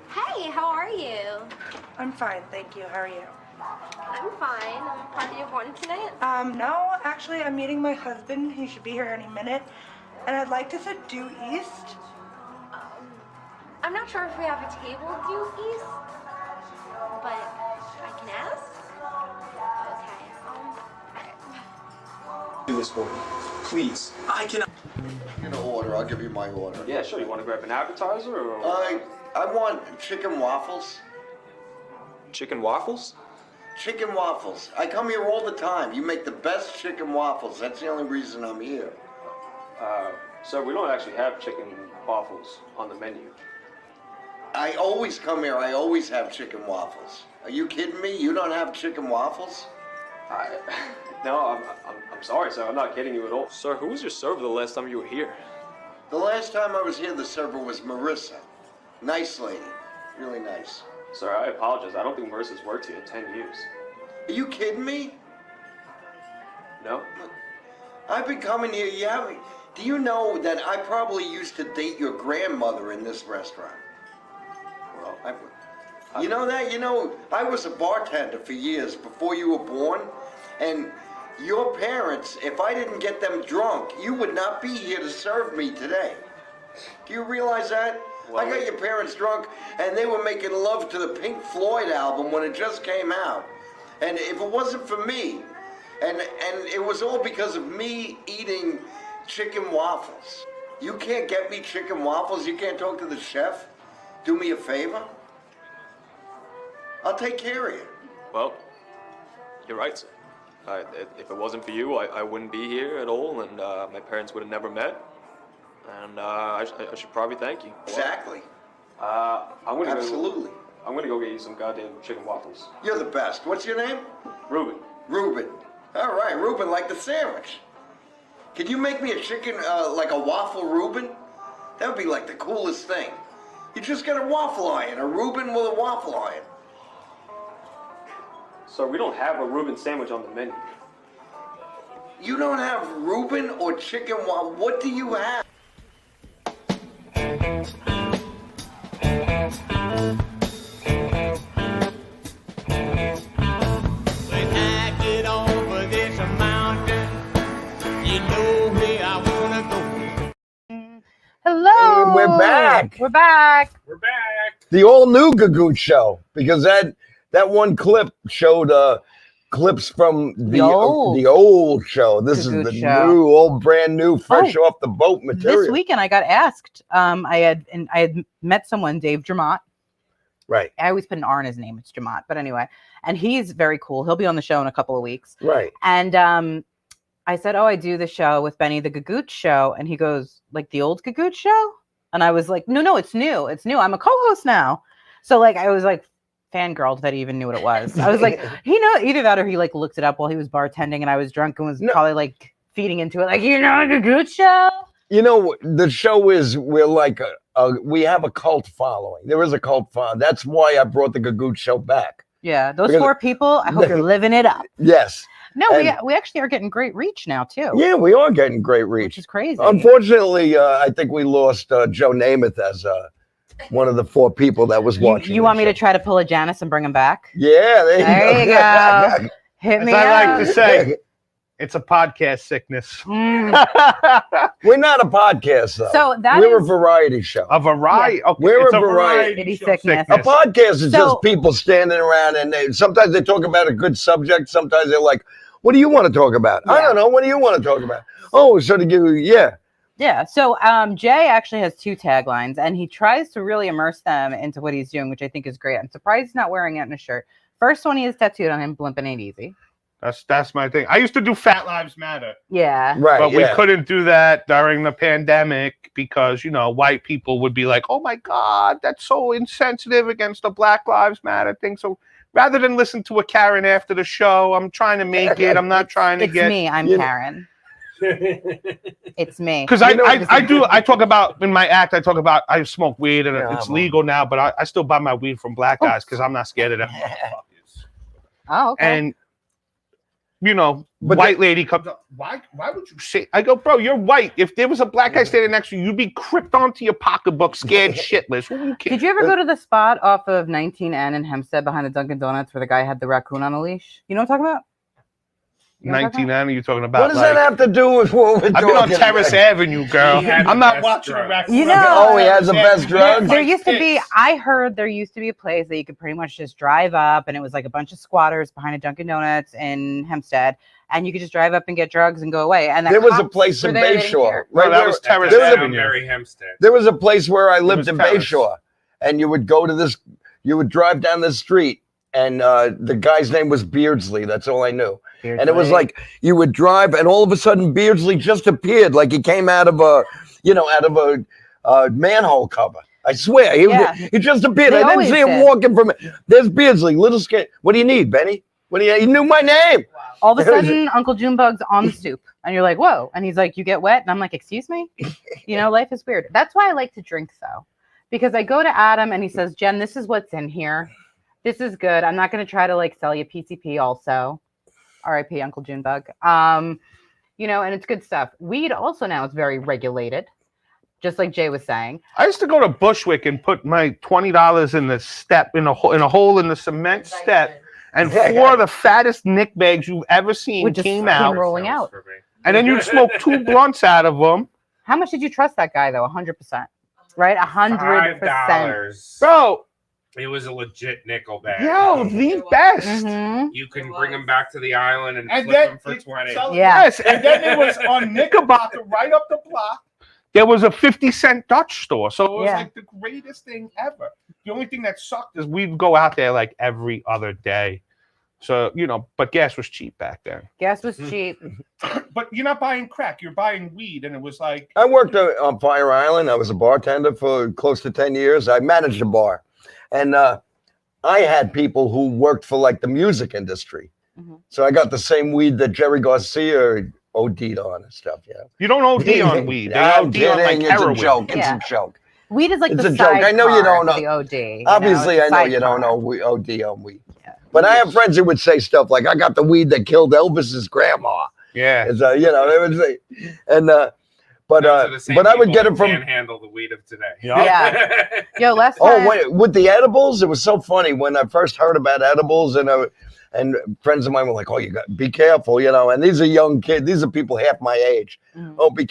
Hey, how are you? I'm fine, thank you. How are you? I'm fine. Party of one tonight? No, actually, I'm meeting my husband. He should be here any minute. And I'd like to sit due east. I'm not sure if we have a table due east, but I can ask. Okay. Do this for me, please. I can. Get an order. I'll give you my order. Yeah, sure. You want to grab an appetizer or I want chicken waffles. chicken waffles? Chicken waffles. I come here all the time. You make the best chicken waffles. That's the only reason I'm here. Sir, we don't actually have chicken waffles on the menu. I always come here. I always have chicken waffles. Are you kidding me? You don't have chicken waffles? No, I'm sorry, sir. I'm not kidding you at all. Sir, who was your server the last time you were here? The last time I was here, the server was Marissa. Nice lady. Really nice. Sir, I apologize. I don't think Marissa's worked here in 10 years. Are you kidding me? No? I've been coming here. Do you know that I probably used to date your grandmother in this restaurant? Well, you know that? You know, I was a bartender for years before you were born. And your parents, if I didn't get them drunk, you would not be here to serve me today. Do you realize that? Well, I got your parents drunk, and they were making love to the Pink Floyd album when it just came out. And if it wasn't for me, and it was all because of me eating chicken waffles. You can't get me chicken waffles? You can't talk to the chef? Do me a favor? I'll take care of you. Well, you're right, sir. If it wasn't for you, I wouldn't be here at all, and my parents would have never met. And I should probably thank you. Exactly. Absolutely. I'm gonna go get you some goddamn chicken waffles. You're the best. What's your name? Reuben. Reuben. All right, Reuben, like the sandwich. Can you make me a chicken, like a waffle Reuben? That would be like the coolest thing. You just get a waffle iron, a Reuben with a waffle iron. So we don't have a Reuben sandwich on the menu. You don't have Reuben or chicken waffle? What do you have? Hello. We're back. We're back. We're back. The all-new Gagootz show, because that one clip showed clips from the old show. This is the new, all brand new, fresh off the boat material. This weekend I got asked. I had met someone, Dave Dramont. Right. I always put an R in his name. It's Dramont, but anyway, and he's very cool. He'll be on the show in a couple of weeks. Right. And I said, "Oh, I do the show with Benny, the Gagootz show," and he goes, "Like the old Gagootz show?" And I was like, "No, it's new. It's new. I'm a co-host now." So like, I was like, fangirled that he even knew what it was. I was like, he know either that or he like looked it up while he was bartending and I was drunk and was probably like feeding into it, like, you know, the Gagootz show. You know, the show is, we're like we have a cult following. There is a cult following. That's why I brought the Gagootz show back. Yeah, those four people. I hope you're living it up. Yes. No, we actually are getting great reach now too. Yeah, we are getting great reach. Which is crazy. Unfortunately, I think we lost Joe Namath as one of the four people that was watching. You want me to try to pull a Janice and bring him back? Yeah, there you go. Hit me As up. I like to say, It's a podcast sickness. We're not a podcast, though. So we're a variety show. A variety. Yeah. Okay, we're it's a variety sickness. A podcast is just people standing around, and sometimes they talk about a good subject. Sometimes they're like, "What do you want to talk about?" I don't know. What do you want to talk about? Oh, so to give you, Yeah. So Jay actually has 2 taglines, and he tries to really immerse them into what he's doing, which I think is great. I'm surprised he's not wearing it in a shirt. First one he has tattooed on him, "Blimpin' Ain't Easy." That's my thing. I used to do Fat Lives Matter. Yeah. Right. But we couldn't do that during the pandemic because, white people would be like, "Oh my God, that's so insensitive against the Black Lives Matter thing." So rather than listen to a Karen after the show, I'm trying to make it. I'm not trying to get. It's me. I'm Karen. It's me. Because I talk about in my act, I smoke weed and it's legal now, but I still buy my weed from black guys because I'm not scared of them motherfuckers. Oh, okay. And white lady comes up. Why would you say? I go, bro, you're white. If there was a black guy standing next to you, you'd be cripped onto your pocketbook, scared shitless. Who cares? Did you ever go to the spot off of 19N in Hempstead behind the Dunkin' Donuts where the guy had the raccoon on a leash? You know what I'm talking about? 1990, you're talking about. What does that have to do with what we're I've talking been on Terrace about? Avenue, girl. I'm not watching a raccoon. You know, he has the best drugs. There used to be, I heard there used to be a place that you could pretty much just drive up, and it was like a bunch of squatters behind a Dunkin' Donuts in Hempstead, and you could just drive up and get drugs and go away. And there was a place in Bayshore. Right, that was Terrace Avenue. There was a place where I lived in Bayshore, and you would go to this. You would drive down this street, and the guy's name was Beardsley. That's all I knew. Beardsley. And it was like you would drive, and all of a sudden Beardsley just appeared, like he came out of a manhole cover. I swear, he just appeared. I didn't see him walking from it. There's Beardsley, little skin. What do you need, Benny? What do you? He knew my name. All of a sudden, Uncle Junebug's on the stoop, and you're like, "Whoa!" And he's like, "You get wet," and I'm like, "Excuse me?" Life is weird. That's why I like to drink, though, because I go to Adam, and he says, "Jen, this is what's in here. This is good. I'm not going to try to sell you PCP also." R.I.P. Uncle Junebug. And it's good stuff. Weed also now is very regulated, just like Jay was saying. I used to go to Bushwick and put my $20 in the step in a hole in the cement step, and 4 of the fattest nick bags you've ever seen came out, rolling out. and then you'd smoke 2 blunts out of them. How much did you trust that guy though? 100%, right? 100%, bro. It was a legit nickel bag. Yo, the best. Mm-hmm. You can bring them back to the island and flip them for 20. Yes, and then it was on Knickerbocker, right up the block. There was a 50-cent Dutch store, so it was like the greatest thing ever. The only thing that sucked is we'd go out there like every other day. So but gas was cheap back then. Gas was cheap. But you're not buying crack; you're buying weed, and it was like. I worked on Fire Island. I was a bartender for close to 10 years. I managed a bar. And I had people who worked for the music industry. Mm-hmm. So I got the same weed that Jerry Garcia OD'd on and stuff. Yeah. You don't OD on weed. They OD on heroin. It's a joke. It's a joke. Weed is it's a joke. I know you don't know. The OD. Obviously, I know you don't know OD on weed. Yeah. But I have friends who would say stuff like, "I got the weed that killed Elvis's grandma." Yeah. It's, they would say, and but I would get it from handle the weed of today. Yeah. Yo, last time. Oh, wait, with the edibles, it was so funny when I first heard about edibles, and friends of mine were like, "Oh, you got be careful," And these are young kids. These are people half my age. Mm. Oh, be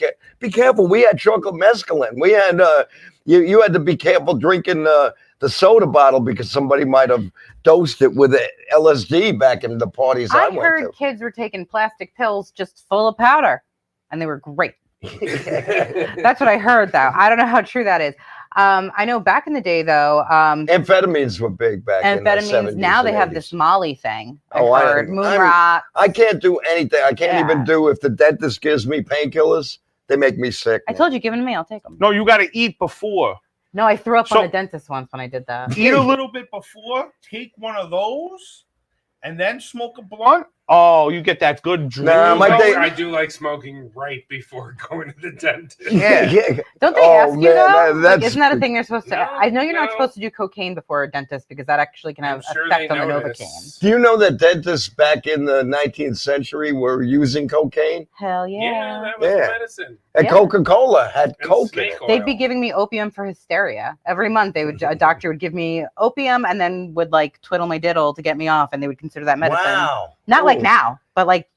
careful. We had chocolate mescaline. We had you had to be careful drinking the soda bottle because somebody might have dosed it with LSD back in the parties I went to. I heard kids were taking plastic pills just full of powder, and they were great. That's what I heard, though. I don't know how true that is. I know back in the day, though, amphetamines were big back in the 70s. Now they have this Molly thing. I heard moon I rock. I can't do anything. I can't even do if the dentist gives me painkillers. They make me sick. I told you, give them to me. I'll take them. No, you got to eat before. No, I threw up on a dentist once when I did that. Eat a little bit before. Take one of those, and then smoke a blunt. Oh, you get that good dream. I do like smoking right before going to the dentist. Yeah. Don't they ask you though? Isn't that a thing they're supposed to? I know you're not supposed to do cocaine before a dentist because that actually can have effect on the Novocaine. Do you know that dentists back in the 19th century were using cocaine? Hell yeah. Yeah, that was medicine. And Coca-Cola had coke in it. They'd be giving me opium for hysteria. Every month a doctor would give me opium and then would twiddle my diddle to get me off, and they would consider that medicine. Wow. Not like now, but like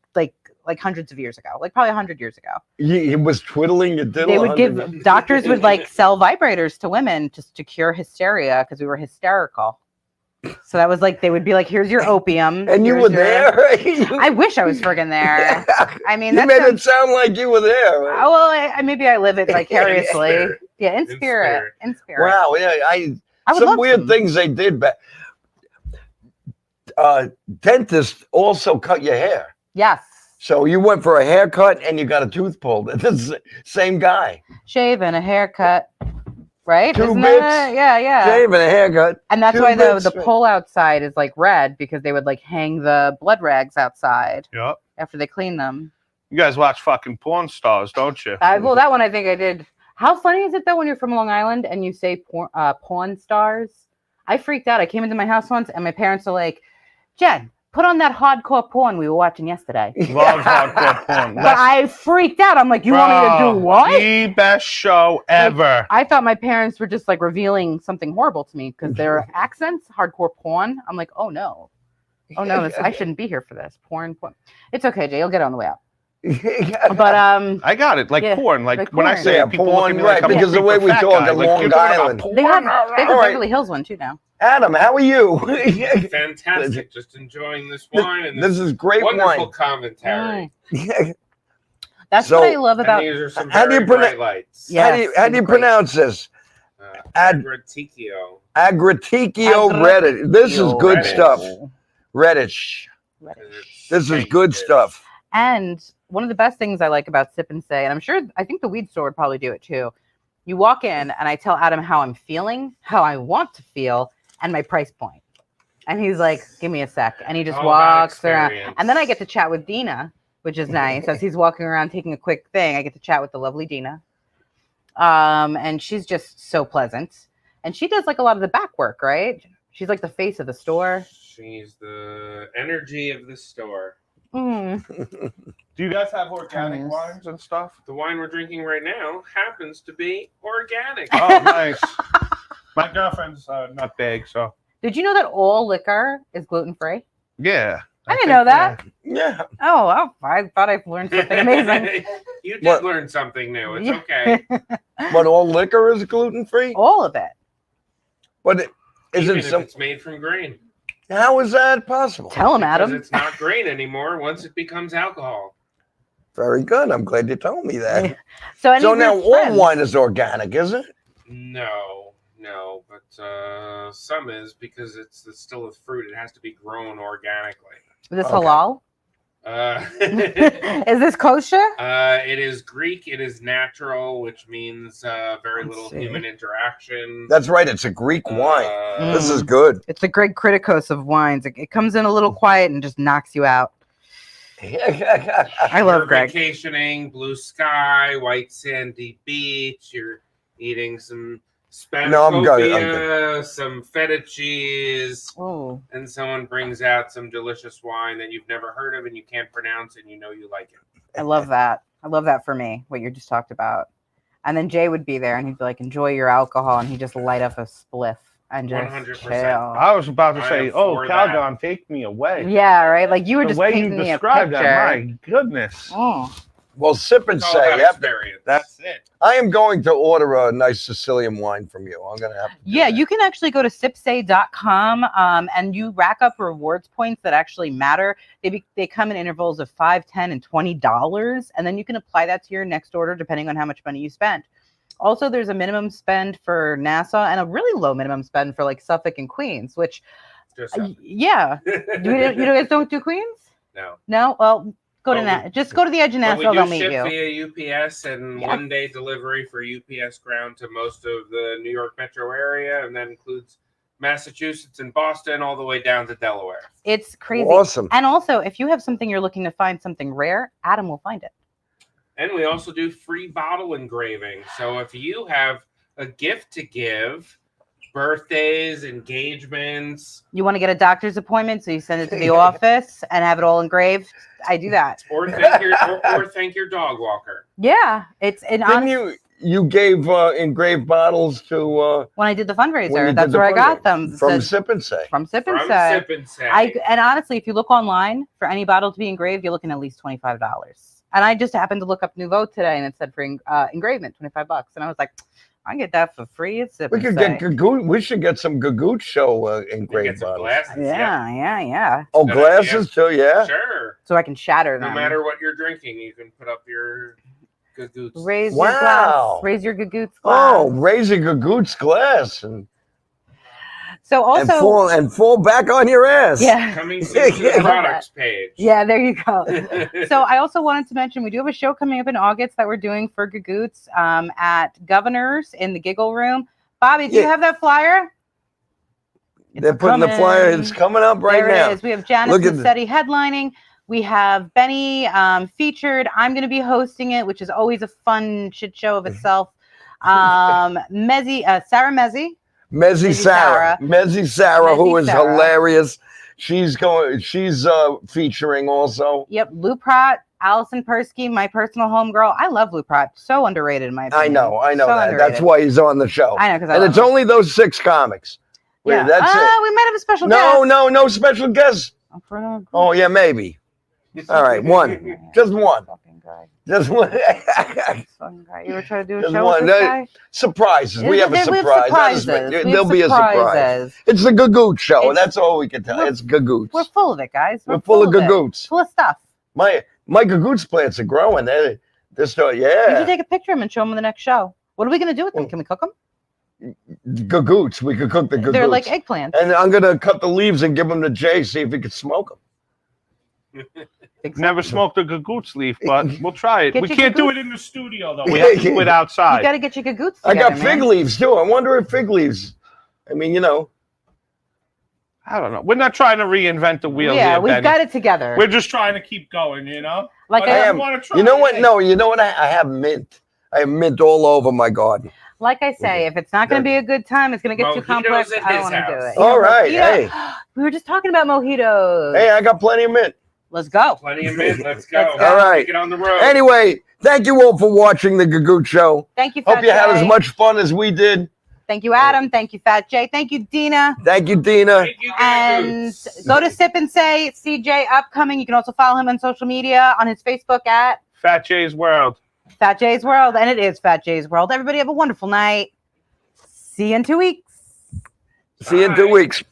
like hundreds of years ago, like probably 100 years ago. He was twiddling your diddle. They would give doctors would like sell vibrators to women just to cure hysteria because we were hysterical. So that was like they would be like, "Here's your opium." And you were there. I wish I was friggin' there. I mean, you made it sound like you were there. Right? Oh, well, maybe I live it vicariously. In spirit. Wow. Yeah. I would some weird things they did back. Dentists also cut your hair. Yes. So you went for a haircut and you got a tooth pulled. This is the same guy. Shave and a haircut. Right? Two Isn't bits. that, yeah. Shave and a haircut. And that's why the pole outside is like red because they would like hang the blood rags outside. Yep. After they clean them. You guys watch fucking porn stars, don't you? Well, that one I think I did. How funny is it though when you're from Long Island and you say porn stars? I freaked out. I came into my house once and my parents are like, Jen, put on that hardcore porn we were watching yesterday. Love hardcore porn. But I freaked out. I'm like, you want me to do what? The best show ever. Like, I thought my parents were just like revealing something horrible to me because their accents, hardcore porn. I'm like, oh no. I shouldn't be here for this. Porn. It's okay, Jay. You'll get it on the way out. But I got it. Like porn. Like when I porn. say people look at me like I'm because the way we talk at Long Island. They have a Beverly Hills one too now. Adam, how are you? Fantastic. Just enjoying this wine and this is great wonderful wine. Commentary. That's what I love about. And these are some very bright lights. Yes, how do you pronounce this? Agriticchio. Agriticchio Reddish. This is good stuff. Reddish. This is good stuff. And one of the best things I like about Sip and Say, and I think the weed store would probably do it too. You walk in and I tell Adam how I'm feeling, how I want to feel, and my price point. And he's like, give me a sec. And he just walks around. And then I get to chat with Dina, which is nice. As he's walking around taking a quick thing, I get to chat with the lovely Dina. And she's just so pleasant. And she does like a lot of the back work, right? She's like the face of the store. She's the energy of the store. Mm. Do you guys have organic wines and stuff? The wine we're drinking right now happens to be organic. Oh, nice. My girlfriend's not big, so. Did you know that all liquor is gluten-free? Yeah. I didn't know that. Yeah. Oh, I thought I learned something amazing. You did learn something new. It's okay. But all liquor is gluten-free? All of it. But Even if it's made from grain. How is that possible? Tell him, Adam. Because it's not grain anymore once it becomes alcohol. Very good. I'm glad you told me that. So now all wine is organic, is it? No, but some is because it's still a fruit. It has to be grown organically. Is this halal? Is this kosher? It is Greek. It is natural, which means very little human interaction. That's right. It's a Greek wine. This is good. It's a great criticos of wines. It comes in a little quiet and just knocks you out. I love Greg. Vacationing, blue sky, white sandy beach. You're eating some Spanish some feta cheese, and someone brings out some delicious wine that you've never heard of and you can't pronounce and you know you like it. I love that. I love that for me, what you just talked about. And then Jay would be there and he'd be like, enjoy your alcohol, and he'd just light up a spliff and just 100%. Chill. I was about to say, Calgon, take me away. Yeah, right? Like you were the just way painting you me a described picture. that, my goodness. Well, Sip and Say. That's it. I am going to order a nice Sicilian wine from you. I'm going to have to. Yeah, you can actually go to sipsay.com and you rack up rewards points that actually matter. They come in intervals of $5, $10, and $20, and then you can apply that to your next order depending on how much money you spend. Also, there's a minimum spend for Nassau and a really low minimum spend for like Suffolk and Queens, which, yeah. You guys don't do Queens? No. No? Well, just go to the edge of Nassau, they'll meet you. We do ship via UPS and one-day delivery for UPS ground to most of the New York metro area, and that includes Massachusetts and Boston all the way down to Delaware. It's crazy. Awesome. And also, if you have something you're looking to find something rare, Adam will find it. And we also do free bottle engraving. So if you have a gift to give, birthdays, engagements. You want to get a doctor's appointment, so you send it to the office and have it all engraved. I do that. Or thank your dog walker. Yeah, it's an honest. you gave engraved bottles to when I did the fundraiser. when you That's did the where I got fundraiser. them. From Sip and Say. From Sip and From Say. Sip and Say. And honestly, if you look online for any bottle to be engraved, you're looking at least $25. And I just happened to look up Nouveau today, and it said for engravement, $25. And I was like, I can get that for free. It's Sip We and could Say. get Gagootz. We should get some Gagootz show engraved bottles. Glasses, Yeah. Oh, glasses too, yeah. Sure. So I can shatter them. No matter what you're drinking, you can put up your Gagootz. Raise your glass. Raise your Gagootz glass. Oh, raise a Gagootz glass so also and fall back on your ass. Yeah. Coming soon to the products page. Yeah, there you go. So I also wanted to mention we do have a show coming up in August that we're doing for Gagootz at Governor's in the Giggle Room. Bobby, do you have that flyer? They're putting the flyer. It's coming up right now. There it is. We have Janice Massetti headlining. We have Benny featured. I'm going to be hosting it, which is always a fun shit show of itself. Sarah Mezzi. Mezzi Sarah, who is hilarious. She's featuring also. Yep, Lou Pratt, Allison Persky, my personal homegirl. I love Lou Pratt. So underrated in my opinion. I know so that. Underrated. That's why he's on the show. I know, because and it's only those 6 comics. Yeah. That's it. We might have a special guest. No special guest. Oh yeah, maybe. All right, one. Just one. Just one. You ever try to do a show with this guy? Surprises. We have a surprise. There'll be a surprise. It's the Gagootz show. That's all we can tell. It's Gagootz. We're full of it, guys. We're full of Gagootz. Full of stuff. My Gagootz plants are growing. They're still, You should take a picture of them and show them in the next show. What are we going to do with them? Can we cook them? Gagootz. We could cook the Gagootz. They're like eggplants. And I'm going to cut the leaves and give them to Jay, see if he can smoke them. Never smoked a Gagootz leaf, but we'll try it. Get We your can't do Gagootz. it in the studio, though. We have to do it outside. You got to get your Gagootz I together, got fig leaves, too. I wonder if fig leaves, I mean, I don't know. We're not trying to reinvent the wheel. Yeah, here, we've Benny. got it together. We're just trying to keep going, Like but I I am. want to try. You know what? No, you know what? I have mint. I have mint all over my garden. Like I say, if it's not going to be a good time, it's going to get too complex. I don't want to do it. All right, hey. We were just talking about mojitos. Hey, I got plenty of mint. Let's go. Plenty of mint. Let's go. All right. Get on the road. Anyway, thank you all for watching the Gagootz Show. Thank you, Hope Fat you had Jay. as much fun as we did. Thank you, Adam. Thank you, Fat Jay. Thank you, Dina. Thank you, Dina. And go to Sip and Say, CJ Upcoming. You can also follow him on social media on his Facebook at Fat Jay's World. Fat Jay's World. And it is Fat Jay's World. Everybody have a wonderful night. See you in 2 weeks. See you in 2 weeks.